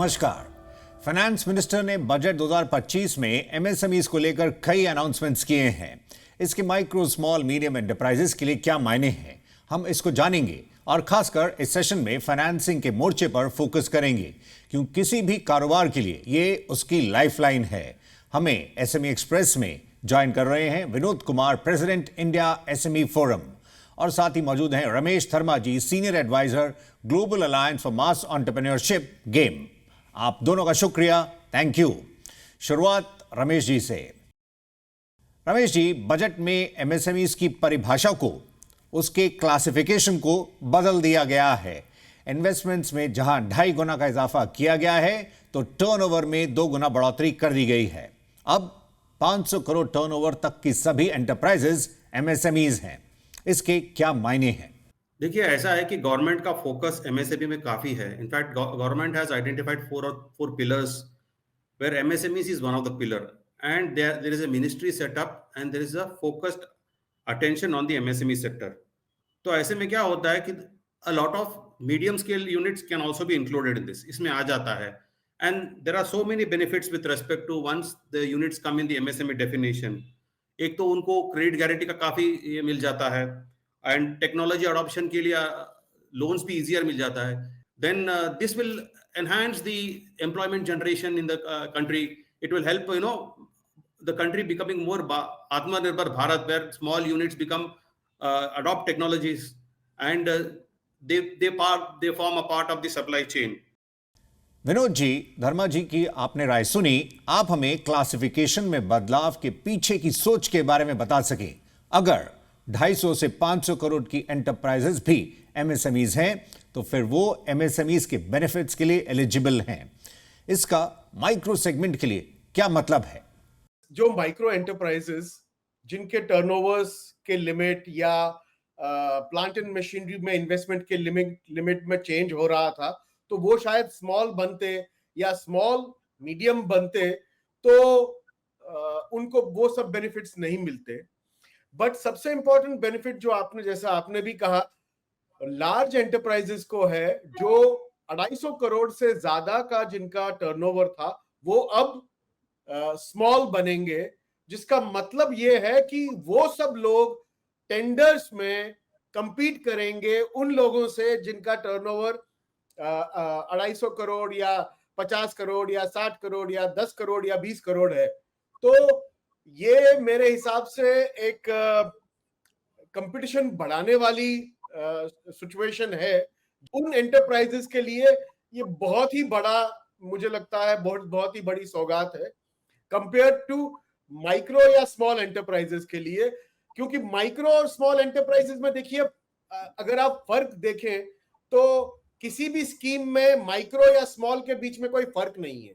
नमस्कार। Finance minister ने budget 2025 में एमएसएमईज को लेकर कई अनाउंसमेंट्स किए हैं। इसके माइक्रो स्मॉल मीडियम एंटरप्राइजेस के लिए क्या मायने हैं, हम इसको जानेंगे और खासकर इस सेशन में फाइनेंसिंग के मोर्चे पर फोकस करेंगे, क्योंकि किसी भी कारोबार के लिए ये उसकी लाइफलाइन है। हमें एसएमई एक्सप्रेस में ज्वाइन कर रहे हैं Vinod Kumar, president India SME forum, और साथ ही मौजूद हैं Ramesh Dharma ji, senior advisor, global alliance for mass entrepreneurship game. आप दोनों का शुक्रिया, थैंक यू। शुरुआत रमेश जी से। रमेश जी, बजट में एमएसएमईज की परिभाषा को, उसके क्लासिफिकेशन को बदल दिया गया है। इन्वेस्टमेंट्स में जहां 2.5 गुना का इजाफा किया गया है, तो टर्नओवर में 2 गुना बढ़ोतरी कर दी गई है। अब 500 करोड़ टर्नओवर तक की सभी एंटरप्राइजेज एमएसएमईज हैं। इसके क्या मायने हैं? देखिए, ऐसा है कि गवर्नमेंट का फोकस एमएसएमई में काफी है। In fact government has identified four pillars where MSMEs is one of the pillar, and there is a ministry set up and there is a focused attention on the MSME sector. तो ऐसे में क्या होता है कि a lot of medium scale units can also be included in this, इसमें आ जाता है, and there are so many benefits with respect to once the units come in the MSME definition. एक तो उनको क्रेडिट गारंटी का काफी ये मिल जाता है, एंड टेक्नोलॉजी अडॉप्शन के लिए लोन्स भी इजियर मिल जाता है। Then this will enhance the employment generation in the country. It will help, the country becoming more Atmanirbhar Bharat, where small units become adopt technologies, and they form a part of the supply chain. Vinod ji, Dharma ji की आपने राय सुनी। आप हमें classification में बदलाव के पीछे की सोच के बारे में बता सके। अगर 250 से 500 करोड़ की एंटरप्राइजेस भी एमएसएमईज हैं, तो फिर वो एमएसएमईज के बेनिफिट्स के लिए एलिजिबल हैं। इसका माइक्रो सेगमेंट के लिए क्या मतलब है? जो माइक्रो एंटरप्राइजेस जिनके टर्नओवर्स के लिमिट या प्लांट एंड मशीनरी में इन्वेस्टमेंट के लिमिट में चेंज हो रहा था, तो वो शायद स्मॉल बनते या स्मॉल मीडियम बनते तो उनको वो सब बेनिफिट्स नहीं मिलते। बट सबसे इंपॉर्टेंट बेनिफिट जो आपने भी कहा, लार्ज एंटरप्राइजेस को है, जो 250 करोड़ से ज्यादा का जिनका टर्नओवर था, वो अब स्मॉल बनेंगे, जिसका मतलब ये है कि वो सब लोग टेंडर्स में कंपीट करेंगे उन लोगों से जिनका टर्नओवर 250 करोड़ या 50 करोड़ या 60 करोड़ या 10 करोड़ या 20 करोड़ है। तो ये मेरे हिसाब से एक कंपटीशन बढ़ाने वाली सिचुएशन है। उन एंटरप्राइजेस के लिए ये बहुत ही बड़ा, मुझे लगता है बहुत ही बड़ी सौगात है कंपेयर टू माइक्रो या स्मॉल एंटरप्राइजेस के लिए। क्योंकि माइक्रो और स्मॉल एंटरप्राइजेस में देखिए, अगर आप फर्क देखें तो किसी भी स्कीम में माइक्रो या स्मॉल के बीच में कोई फर्क नहीं है।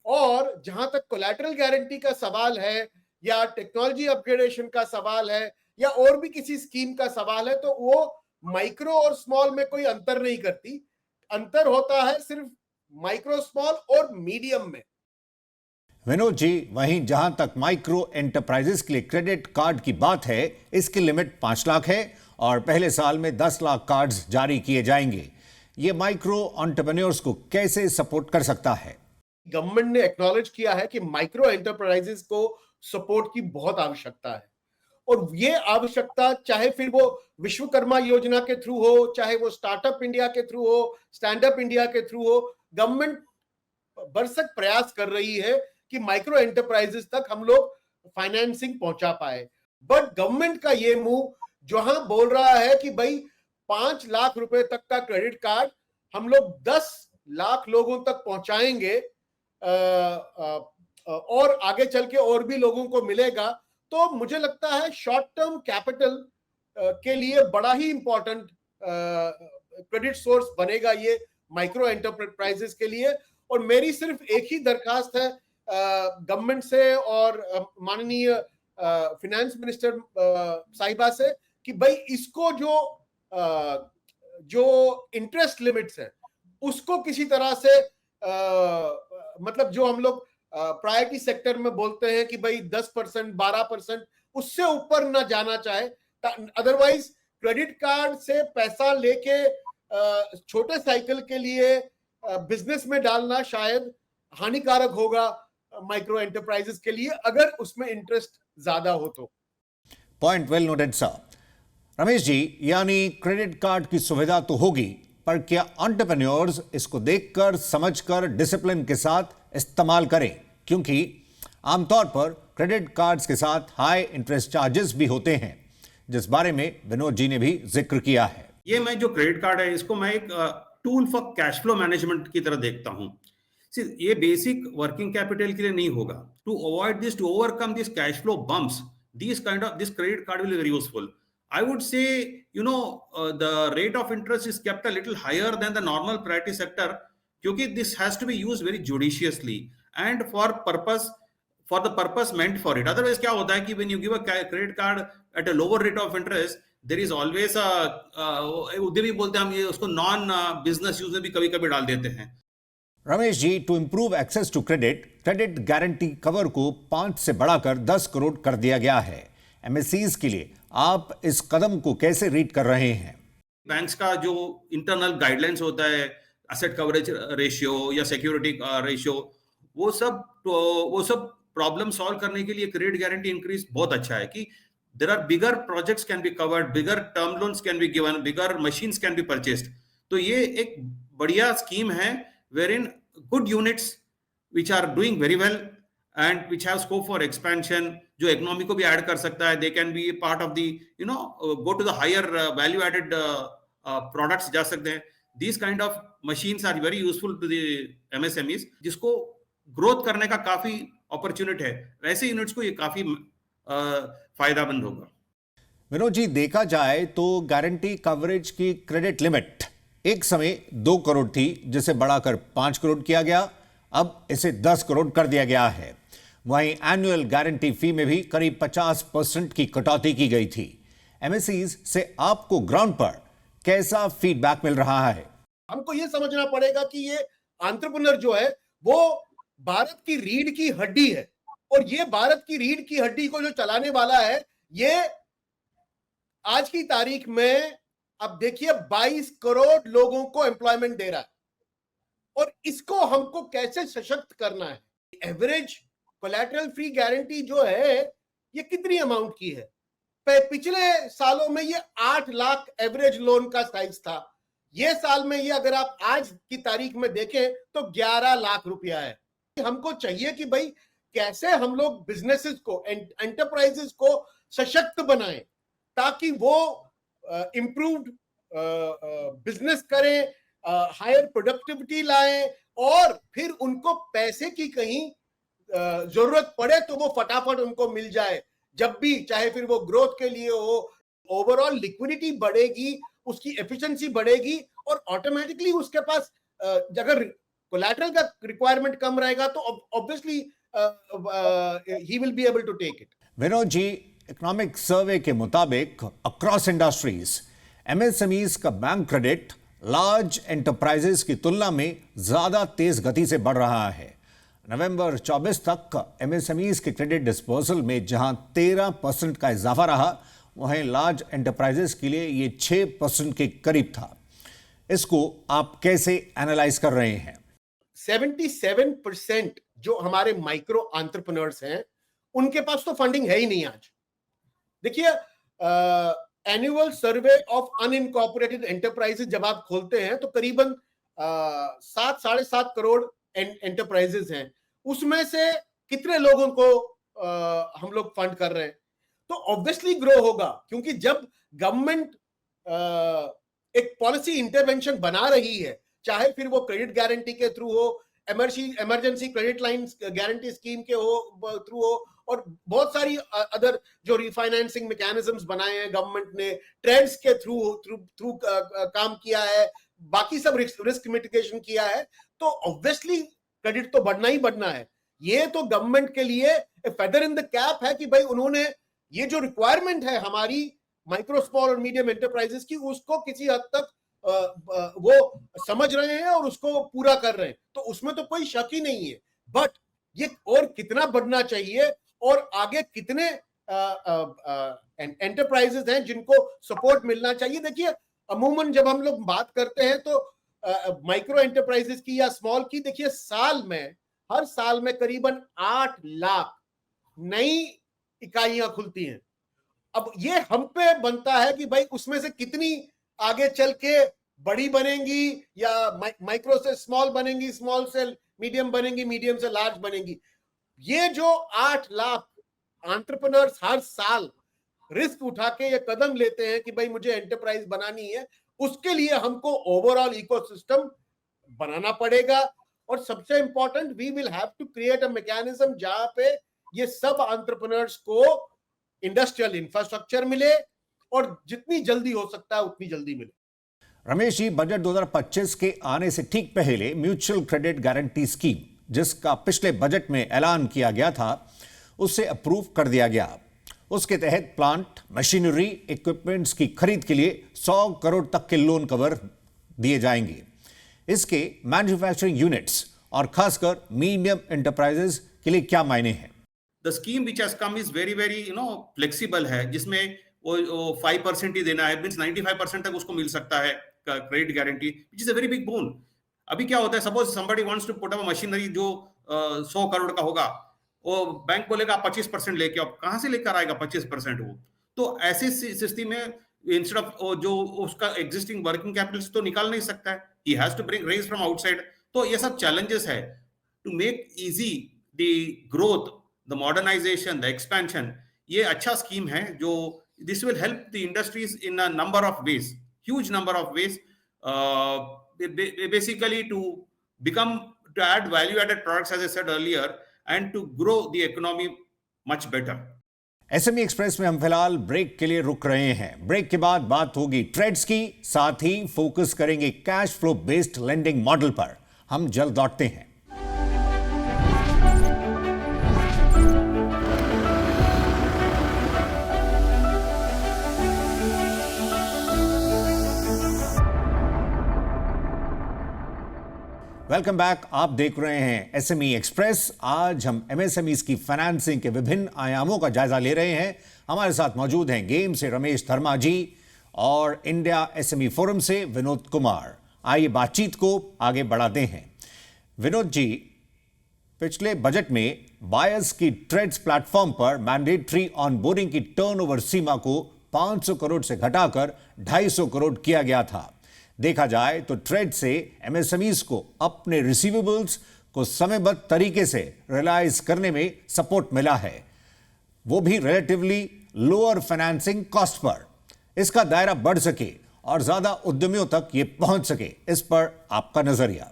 और जहां तक कोलैटरल गारंटी का सवाल है या टेक्नोलॉजी अपग्रेडेशन का सवाल है या और भी किसी स्कीम का सवाल है, तो वो माइक्रो और स्मॉल में कोई अंतर नहीं करती। अंतर होता है सिर्फ माइक्रो, स्मॉल और मीडियम में। विनोद जी, वहीं जहां तक माइक्रो एंटरप्राइजेस के लिए क्रेडिट कार्ड की बात है, इसकी लिमिट 5 लाख है और पहले साल में 10 लाख कार्ड्स जारी किए जाएंगे। ये माइक्रो एंटरप्रेन्योर्स को कैसे सपोर्ट कर सकता है? गवर्नमेंट ने एक्नॉलेज किया है कि माइक्रो एंटरप्राइजेस को सपोर्ट की बहुत आवश्यकता है, और ये आवश्यकता चाहे फिर वो विश्वकर्मा योजना के थ्रू हो, चाहे वो स्टार्टअप इंडिया के थ्रू हो, स्टैंड अप इंडिया के थ्रू हो, गवर्नमेंट भरसक प्रयास कर रही है कि माइक्रो एंटरप्राइजेस तक हम लोग फाइनेंसिंग पहुंचा पाए। बट गवर्नमेंट का ये मूव जहां बोल रहा है कि भाई 5 लाख रुपए तक का क्रेडिट कार्ड हम लोग 10 लाख लोगों तक पहुंचाएंगे, और आगे चल के और भी लोगों को मिलेगा, तो मुझे लगता है शॉर्ट टर्म कैपिटल के लिए बड़ा ही इंपॉर्टेंट क्रेडिट सोर्स बनेगा ये माइक्रो एंटरप्राइजेस के लिए। और मेरी सिर्फ एक ही दरखास्त है गवर्नमेंट से और माननीय फिनेंस मिनिस्टर साहिबा से कि भाई इसको जो इंटरेस्ट लिमिट्स है उसको किसी तरह से मतलब जो हम लोग प्रायोरिटी सेक्टर में बोलते हैं कि भाई 10%, 12%, उससे ऊपर ना जाना चाहे। अदरवाइज क्रेडिट कार्ड से पैसा लेके छोटे साइकिल के लिए बिजनेस में डालना शायद हानिकारक होगा माइक्रो एंटरप्राइजेस के लिए, अगर उसमें इंटरेस्ट ज्यादा हो तो। Point well noted sir. Ramesh ji, यानी क्रेडिट कार्ड की सुविधा तो होगी, पर क्या एंटरप्रेन्योर्स इसको देखकर समझकर डिसिप्लिन के साथ इस्तेमाल करें? क्योंकि आमतौर पर क्रेडिट कार्ड्स के साथ हाई इंटरेस्ट चार्जेस भी होते हैं, जिस बारे में विनोद जी ने भी जिक्र किया है। ये मैं जो क्रेडिट कार्ड है इसको मैं एक tool for cash flow management की तरह देखता हूं। ये बेसिक वर्किंग कैपिटल के लिए नहीं होगा। To avoid this, to overcome this cash flow bumps, this credit card will be very useful. I would say, the rate of interest is kept a little higher than the normal priority sector, क्योंकि this has to be used very judiciously and for the purpose meant for it. Otherwise क्या होता है कि when you give a credit card at a lower rate of interest, there is always उधर भी बोलते हैं हम, ये उसको नॉन बिजनेस यूज में भी कभी कभी डाल देते हैं। Ramesh ji, to improve access to credit guarantee cover को 5 से बढ़ाकर 10 करोड़ कर दिया गया है। एमएससीज के लिए आप इस कदम को कैसे रीड कर रहे हैं? बैंक्स का जो इंटरनल गाइडलाइंस होता है, एसेट कवरेज रेशियो या सिक्योरिटी रेशियो, वो सब प्रॉब्लम सॉल्व करने के लिए क्रेडिट गारंटी इंक्रीज बहुत अच्छा है कि there are bigger projects can be covered, bigger term loans can be given, bigger machines can be purchased. तो ये एक बढ़िया स्कीम है wherein good units which are doing very well and which have scope for expansion, जो economy को भी add कर सकता है, they can be part of the, go to the higher value added products जा सकते हैं। These kind of machines are very useful to the MSMEs, जिसको ग्रोथ करने का काफी अपॉर्चुनिटी है। वैसे यूनिट्स को ये काफी फायदामंद होगा। विनोद जी, देखा जाए तो गारंटी कवरेज की क्रेडिट लिमिट एक समय 2 करोड़ थी, जिसे बढ़ाकर 5 करोड़ किया गया। अब इसे 10 करोड़ कर दिया गया है। वहीं एनुअल गारंटी फी में भी करीब 50% की कटौती की गई थी। एमएससीज से आपको ग्राउंड पर कैसा फीडबैक मिल रहा है? हमको यह समझना पड़ेगा कि ये एंटरप्रेन्योर जो है वो भारत की रीढ़ की हड्डी है, और ये भारत की रीढ़ की हड्डी को जो चलाने वाला है, ये आज की तारीख में अब देखिए 22 करोड़ लोगों को एम्प्लॉयमेंट दे रहा है, और इसको हमको कैसे सशक्त करना है। एवरेज कोलैटरल फ्री गारंटी जो है ये कितनी अमाउंट की है? पिछले सालों में ये 8 लाख एवरेज लोन का साइज था। ये साल में ये अगर आप आज की तारीख में देखें तो 11 लाख रुपया है। हमको चाहिए कि भाई कैसे हम लोग बिजनेसेस को, एंटरप्राइजेस को सशक्त बनाएं, ताकि वो इम्प्रूव्ड बिजनेस करें, हायर प्रोडक्टिविटी लाएं, और फिर उनको पैसे की कहीं जरूरत पड़े तो वो फटाफट उनको मिल जाए जब भी, चाहे फिर वो ग्रोथ के लिए हो। ओवरऑल लिक्विडिटी बढ़ेगी, उसकी एफिशिएंसी बढ़ेगी, और ऑटोमेटिकली उसके पास अगर कोलैटरल का रिक्वायरमेंट कम रहेगा तो obviously he will be able to take it. Vinod ji, economic survey के मुताबिक अक्रॉस इंडस्ट्रीज एमएसएमईज का बैंक क्रेडिट लार्ज एंटरप्राइजेस की तुलना में ज्यादा तेज गति से बढ़ रहा है। नवंबर 24 तक एमएसएमईज के क्रेडिट डिस्पर्सल में जहां 13% का इजाफा रहा, वहीं लार्ज एंटरप्राइजेस के लिए ये 6% के करीब था। इसको आप कैसे एनालाइज कर रहे हैं? 77% जो हमारे माइक्रो एंटरप्रेन्योर्स हैं, उनके पास तो फंडिंग है ही नहीं आज। देखिए, annual survey of unincorporated enterprises जब आप खोलते हैं तो करीबन 7-7.5 करोड़ एंटरप्राइजेस हैं। उसमें से कितने लोगों को हम लोग फंड कर रहे हैं? तो ऑब्वियसली ग्रो होगा, क्योंकि जब गवर्नमेंट एक पॉलिसी इंटरवेंशन बना रही है, चाहे फिर वो क्रेडिट गारंटी के थ्रू हो, emergency credit line guarantee scheme के थ्रू हो, और बहुत सारी अदर जो रिफाइनेंसिंग मैकेनिज्म्स बनाए हैं गवर्नमेंट ने, ट्रेंड्स के थ्रू काम किया है, बाकी सब रिस्क मिटिगेशन किया है, तो ऑब्वियसली क्रेडिट तो बढ़ना ही बढ़ना है। ये तो गवर्नमेंट के लिए फेदर इन द कैप है कि भाई उन्होंने ये जो रिक्वायरमेंट है हमारी माइक्रो स्मॉल और मीडियम एंटरप्राइजेस की, उसको किसी हद तक वो समझ रहे हैं और उसको पूरा कर रहे हैं, तो उसमें तो कोई शक ही नहीं है। बट ये और कितना बढ़ना चाहिए, और आगे कितने एंटरप्राइजेस हैं जिनको सपोर्ट मिलना चाहिए। देखिए, अमूमन जब हम लोग बात करते हैं तो माइक्रो एंटरप्राइजेस की या स्मॉल की, देखिए हर साल में करीबन 8 लाख नई इकाइयां खुलती हैं। अब ये हम पे बनता है कि भाई उसमें से कितनी आगे चल के बड़ी बनेंगी या माइक्रो से स्मॉल बनेंगी, स्मॉल से मीडियम बनेंगी, मीडियम से लार्ज बनेंगी। ये जो 8 लाख एंटरप्रेन्योर्स हर साल रिस्क उठा के ये कदम लेते हैं कि भाई मुझे एंटरप्राइज बनानी है, उसके लिए हमको ओवरऑल इकोसिस्टम बनाना पड़ेगा। और सबसे important, we will have to create a mechanism जहां पे ये सब एंटरप्रेन्योर्स को इंडस्ट्रियल इंफ्रास्ट्रक्चर मिले और जितनी जल्दी हो सकता है उतनी जल्दी मिले। रमेश जी, बजट 2025 के आने से ठीक पहले म्यूचुअल क्रेडिट गारंटी स्कीम, जिसका पिछले बजट में ऐलान किया गया था, उसे अप्रूव कर दिया गया। उसके तहत प्लांट, मशीनरी, इक्विपमेंट्स की खरीद के लिए 100 करोड़ तक के लोन कवर दिए जाएंगे। इसके मैन्युफैक्चरिंग यूनिट्स और खासकर मीडियम एंटरप्राइजेस के लिए क्या मायने हैं? The scheme which has come is very very flexible है, जिसमें वो 5% ही देना है, मींस 95% तक उसको मिल सकता है credit guarantee, which is a very big boon. अभी क्या होता है, suppose somebody wants to put up machinery जो 100 करोड़ का होगा, वो बैंक बोलेगा 25% लेके आओ, कहां से लेकर आएगा 25% वो? तो ऐसी स्थिति में इंस्टेड ऑफ जो उसका एग्जिस्टिंग वर्किंग कैपिटल तो निकाल नहीं सकता है, he has to bring raise from outside. तो ये सब चैलेंजेस है to make easy the growth, the modernization, the expansion. ये अच्छा स्कीम है जो this will help the industries in a number of ways, huge number of ways, basically to become, to add value added products, as I said earlier, and to grow the economy much better. SME express में हम फिलहाल break के लिए रुक रहे हैं। Break के बाद बात होगी ट्रेड्स की, साथ ही फोकस करेंगे cash flow based lending model पर। हम जल्द लौटते हैं। Welcome back. आप देख रहे हैं एसएमई एक्सप्रेस। आज हम एमएसएमई की फाइनेंसिंग के विभिन्न आयामों का जायजा ले रहे हैं। हमारे साथ मौजूद हैं गेम से रमेश धर्मा जी और इंडिया एसएमई फोरम से विनोद कुमार। आइए बातचीत को आगे बढ़ाते हैं। विनोद जी, पिछले बजट में बायर्स की ट्रेड्स प्लेटफॉर्म पर मैंडेटरी ऑनबोर्डिंग की टर्नओवर सीमा को 500 करोड़ से घटाकर 250 करोड़ किया गया था। देखा जाए तो ट्रेड से एमएसएमईज को अपने रिसीवेबल्स को समयबद्ध तरीके से रियलाइज करने में सपोर्ट मिला है, वो भी relatively lower financing cost per. इसका दायरा बढ़ सके और ज्यादा उद्यमियों तक ये पहुंच सके, इस पर आपका नजरिया?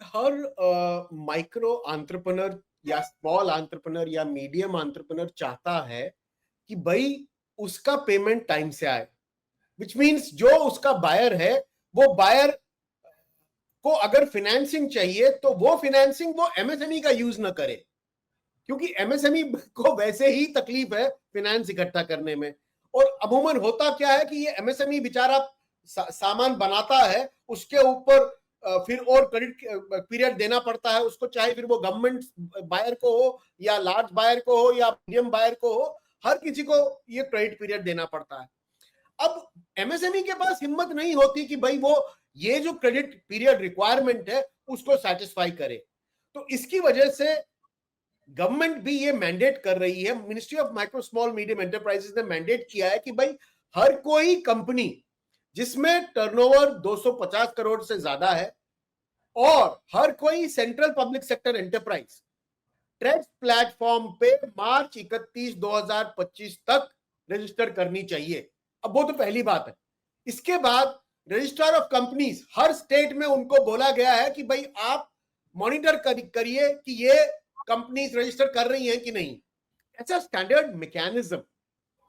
हर माइक्रो एंटरप्रेन्योर या स्मॉल एंटरप्रेन्योर या मीडियम एंटरप्रेन्योर चाहता है कि भाई उसका पेमेंट टाइम से आए, विच मीन्स जो उसका बायर है, वो बायर को अगर फाइनेंसिंग चाहिए तो वो फाइनेंसिंग वो एमएसएमई का यूज ना करे, क्योंकि एमएसएमई को वैसे ही तकलीफ है फाइनेंस इकट्ठा करने में। और अमूमन होता क्या है कि ये एमएसएमई बेचारा सामान बनाता है, उसके ऊपर फिर और क्रेडिट पीरियड देना पड़ता है उसको, चाहे फिर वो गवर्नमेंट बायर को हो या लार्ज बायर को हो या मीडियम बायर को हो, हर किसी को ये क्रेडिट पीरियड देना पड़ता है। अब एमएसएमई के पास हिम्मत नहीं होती कि भाई वो ये जो क्रेडिट पीरियड रिक्वायरमेंट है उसको सेटिस्फाई करे। तो इसकी वजह से गवर्नमेंट भी ये मैंडेट कर रही है, ministry of micro small medium enterprises ने मैंडेट किया है कि भाई हर कोई कंपनी जिसमें टर्नओवर 250 करोड़ से ज्यादा है और हर कोई central public sector enterprise TReDS platform पे मार्च 31, 2025 तक रजिस्टर करनी चाहिए। अब वो तो पहली बात है। इसके बाद registrar of companies her state में उनको बोला गया है कि भाई आप मॉनिटर करिए कि ये कंपनीज रजिस्टर कर रही हैं कि नहीं। ऐसा स्टैंडर्ड मैकेनिज्म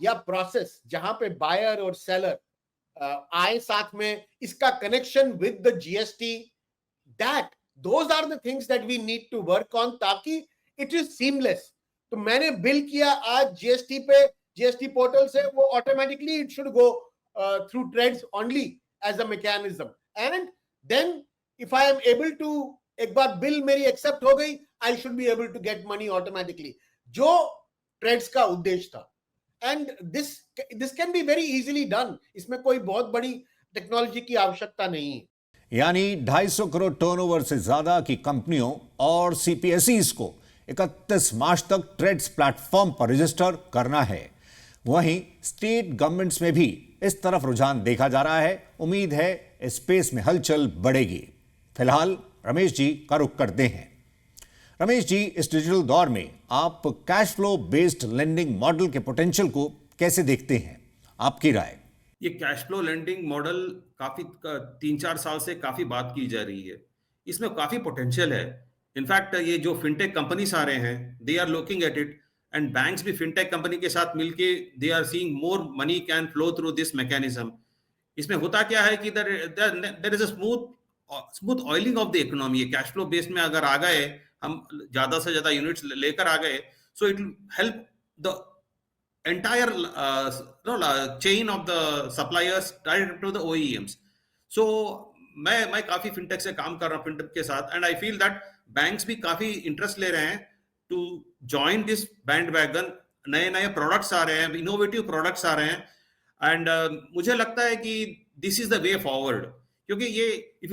या प्रोसेस जहां पे बायर और सेलर आए साथ में, इसका connection with the GST, that those are the things that we need to work on, ताकि इट इज सीमलेस। तो मैंने बिल किया आज जीएसटी पे, जीएसटी पोर्टल से, वो automatically it should go through TReDS only as a mechanism, and then if I am able to, एक बार बिल मेरी एक्सेप्ट हो गई, I should be able to get money automatically, जो ट्रेड्स का उद्देश्य था। And this can be very easily done, इसमें कोई बहुत बड़ी टेक्नोलॉजी की आवश्यकता नहीं है। यानी 250 करोड़ टर्नओवर से ज्यादा की कंपनियों और सीपीएसईज को 31 मार्च तक ट्रेड्स प्लेटफॉर्म पर रजिस्टर करना है। वहीं स्टेट गवर्नमेंट्स में भी इस तरफ रुझान देखा जा रहा है। उम्मीद है इस स्पेस में हलचल बढ़ेगी। फिलहाल रमेश जी का रुख करते हैं। रमेश जी, इस डिजिटल दौर में आप cash flow based lending model के पोटेंशियल को कैसे देखते हैं? आपकी राय। ये कैश फ्लो लेंडिंग मॉडल काफी 3-4 साल से काफी बात की जा रही है। इसमें काफी पोटेंशियल है। इनफैक्ट ये जो फिनटेक कंपनीज आ रहे हैं, they are looking at it, and banks भी फिनटेक कंपनी के साथ मिलके they are seeing more money can flow through this mechanism. इसमें होता क्या है कि there is a smooth oiling of the economy. Cash flow based में अगर आ गए, हम ज्यादा से ज्यादा यूनिट्स लेकर आ गए, so it will help the entire chain of the suppliers direct to the OEMs. So मैं काफी फिनटेक से काम कर रहा हूँ, फिनटेक के साथ, and I feel that banks भी काफी इंटरेस्ट ले रहे हैं to join this bandwagon. नए नए प्रोडक्ट्स आ रहे हैं, इनोवेटिव प्रोडक्ट्स आ रहे हैं, एंड मुझे लगता है कि this is the way forward. क्योंकि ये इफ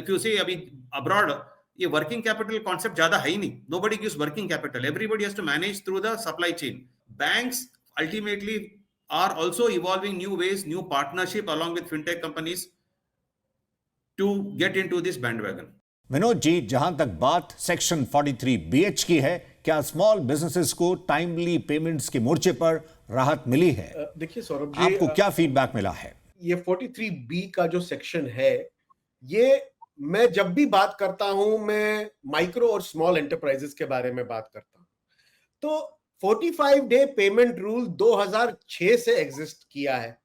यू सी अभी अब्रॉड ये वर्किंग कैपिटल कॉन्सेप्ट ज्यादा है ही नहीं। Nobody gives working capital, everybody has to manage through the supply chain. Banks ultimately are also evolving new ways, new partnership along with fintech companies to get into this bandwagon. Vinod ji, जहां तक बात section 43BH की है, क्या small businesses को timely payments के मोर्चे पर राहत मिली है? देखिए सौरभ जी, आपको क्या फीडबैक मिला है? ये 43B का जो सेक्शन है, ये मैं जब भी बात करता हूं, मैं माइक्रो और स्मॉल एंटरप्राइजेस के बारे में बात करता हूं, तो 45 डे पेमेंट रूल 2006 से एग्जिस्ट किया है,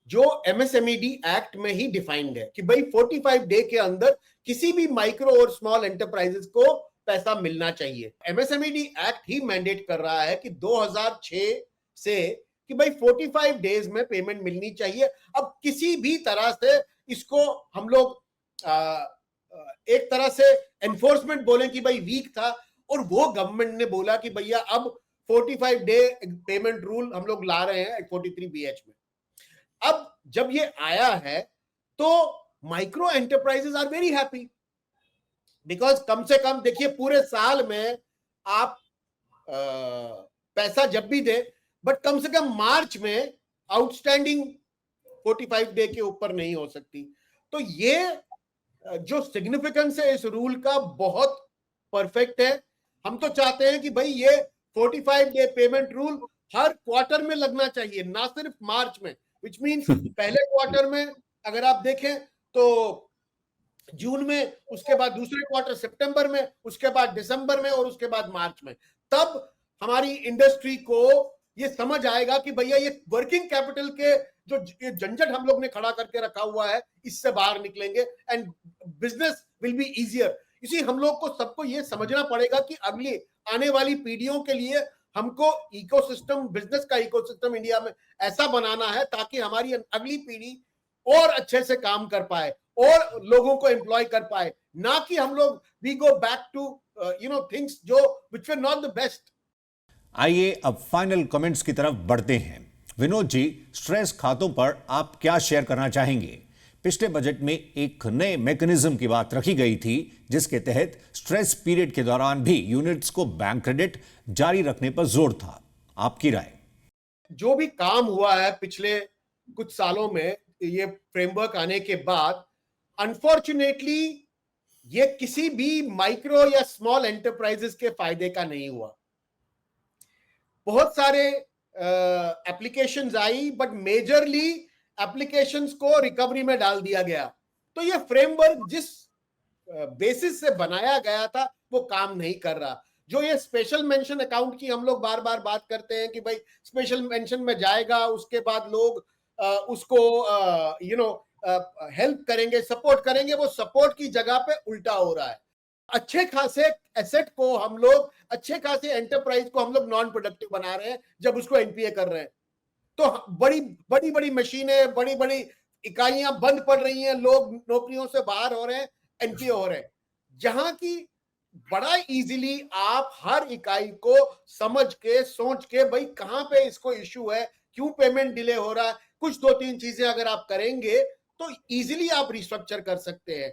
जो एमएसएमईडी एक्ट में ही डिफाइंड है कि भाई 45 डे के अंदर किसी भी माइक्रो और स्मॉल एंटरप्राइजेस को पैसा मिलना चाहिए। एमएसएमईडी एक्ट ही मैंडेट कर रहा है कि 2006 से कि भाई 45 डेज में पेमेंट मिलनी चाहिए। अब किसी भी तरह से इसको हम लोग एक तरह से एनफोर्समेंट बोले कि भाई वीक था, और वो गवर्नमेंट ने बोला कि भैया अब 45 डे पेमेंट रूल हम लोग ला रहे हैं 43BH में। अब जब ये आया है तो micro enterprises are very happy, because कम से कम देखिए पूरे साल में आप पैसा जब भी दे, बट कम से कम मार्च में आउटस्टैंडिंग 45 डे के ऊपर नहीं हो सकती। तो ये जो सिग्निफिकेंस है इस रूल का बहुत परफेक्ट है। हम तो चाहते हैं कि भाई ये 45 डे पेमेंट रूल हर क्वार्टर में लगना चाहिए, ना सिर्फ मार्च में, विच मीन्स पहले क्वार्टर में अगर आप देखें तो जून में, उसके बाद दूसरे क्वार्टर सितंबर में, उसके बाद दिसंबर में, और उसके बाद मार्च में। तब हमारी इंडस्ट्री को ये समझ आएगा कि भैया ये वर्किंग कैपिटल के जो झंझट हम लोग ने खड़ा करके रखा हुआ है, इससे बाहर निकलेंगे and business will be easier. इसी हम लोग को सबको ये समझना पड़ेगा कि अगली आने वाली पीढ़ियों के लिए हमको इकोसिस्टम, बिजनेस का इकोसिस्टम इंडिया में ऐसा बनाना है ताकि हमारी अगली पीढ़ी और अच्छे से काम कर पाए और लोगों को एम्प्लॉय कर पाए, ना कि हम लोग we go back to things जो which were not the best. आइए अब फाइनल कमेंट्स की तरफ बढ़ते हैं। विनोद जी, स्ट्रेस खातों पर आप क्या शेयर करना चाहेंगे? पिछले बजट में एक नए मैकेनिज्म की बात रखी गई थी, जिसके तहत स्ट्रेस पीरियड के दौरान भी यूनिट्स को बैंक क्रेडिट जारी रखने पर जोर था। आपकी राय? जो भी काम हुआ है पिछले कुछ सालों में ये फ्रेमवर्क आने के बाद, अनफॉर्चुनेटली ये किसी भी माइक्रो या स्मॉल एंटरप्राइजेस के फायदे का नहीं हुआ। बहुत सारे applications I, but majorly applications को रिकवरी में डाल दिया गया। तो ये फ्रेमवर्क जिस बेसिस से बनाया गया था वो काम नहीं कर रहा। जो ये स्पेशल मेंशन अकाउंट की हम लोग बार बार बात करते हैं कि भाई स्पेशल मेंशन में जाएगा, उसके बाद लोग उसको हेल्प करेंगे, सपोर्ट करेंगे, वो सपोर्ट की जगह पे उल्टा हो रहा है। अच्छे खासे एसेट को हम लोग, अच्छे खासे एंटरप्राइज को हम लोग नॉन प्रोडक्टिव बना रहे हैं जब उसको एनपीए कर रहे हैं। तो बड़ी बड़ी मशीनें, बड़ी बड़ी इकाइयां बंद पड़ रही हैं, लोग नौकरियों से बाहर हो रहे हैं, एनपीए हो रहे हैं, जहां की बड़ा इजीली आप हर इकाई को समझ के, सोच के, भाई कहां पे इसको इश्यू है, क्यों पेमेंट डिले हो रहा है, कुछ 2-3 चीजें अगर आप करेंगे तो इजीली आप रिस्ट्रक्चर कर सकते हैं।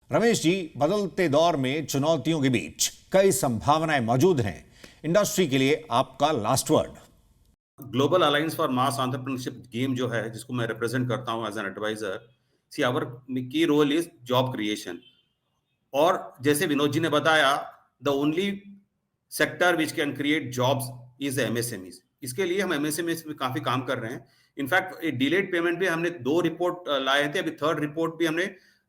रमेश जी, बदलते दौर में चुनौतियों के बीच कई संभावनाएं मौजूद हैं। इंडस्ट्री के लिए आपका last word. Global alliance for mass entrepreneurship GAME जो है, जिसको मैं रिप्रेजेंट करता हूं as an advisor, see our key role is job creation. और जैसे विनोद जी ने बताया, the only sector which can create jobs is MSMEs. इसके लिए हम एमएसएमईज में काफी काम कर रहे हैं। इनफैक्ट डिलेड पेमेंट भी हमने 2 रिपोर्ट लाए थे, अभी 3rd रिपोर्ट भी हमने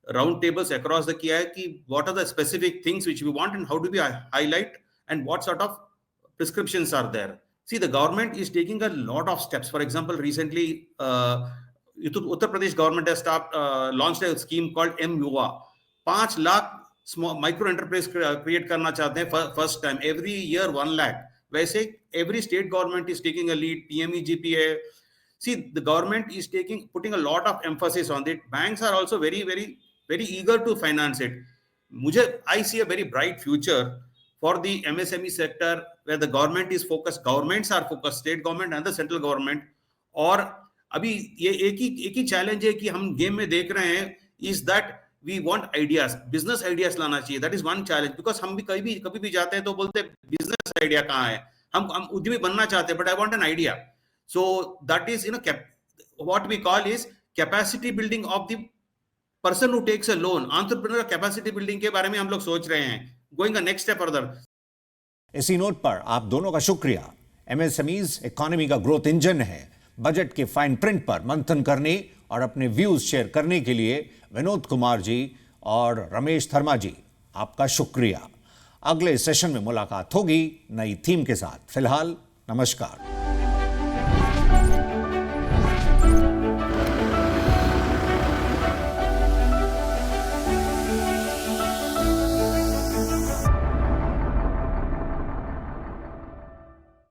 राउंड टेबल्स अक्रॉस द किया है कि what are the specific things which we want and how do we highlight and what sort of prescriptions are there. See, the government is taking a lot of steps. For example, recently, Uttar Pradesh government has launched a scheme called M-Yuva. 5 lakh small micro enterprise create करना चाहते हैं first time. Every year 1 lakh. वैसे every state government is taking a lead. PMEGPA. See, the government is putting a lot of emphasis on it. Banks are also very, very, very eager to finance it. I see a very bright future for the MSME sector where the government is focused, governments are focused, state government and the central government. और अभी ये एक ही challenge है कि हम game में देख रहे हैं is that we want ideas, business ideas लाना चाहिए. That is one challenge because हम भी कभी भी जाते हैं तो बोलते हैं business idea कहाँ है, हम उद्यमी बनना चाहते हैं, but I want an idea. So that is what we call is capacity building of the person who takes a loan. Entrepreneur capacity building के बारे में हम लोग सोच रहे हैं, going a next step further. इसी नोट पर आप दोनों का शुक्रिया। एमएसएमईज इकोनॉमी का ग्रोथ इंजन है। बजट के फाइन प्रिंट पर मंथन करने और अपने व्यूज शेयर करने के लिए विनोद कुमार जी और रमेश धर्मा जी, आपका शुक्रिया। अगले सेशन में मुलाकात होगी नई थीम के साथ। फिलहाल नमस्कार।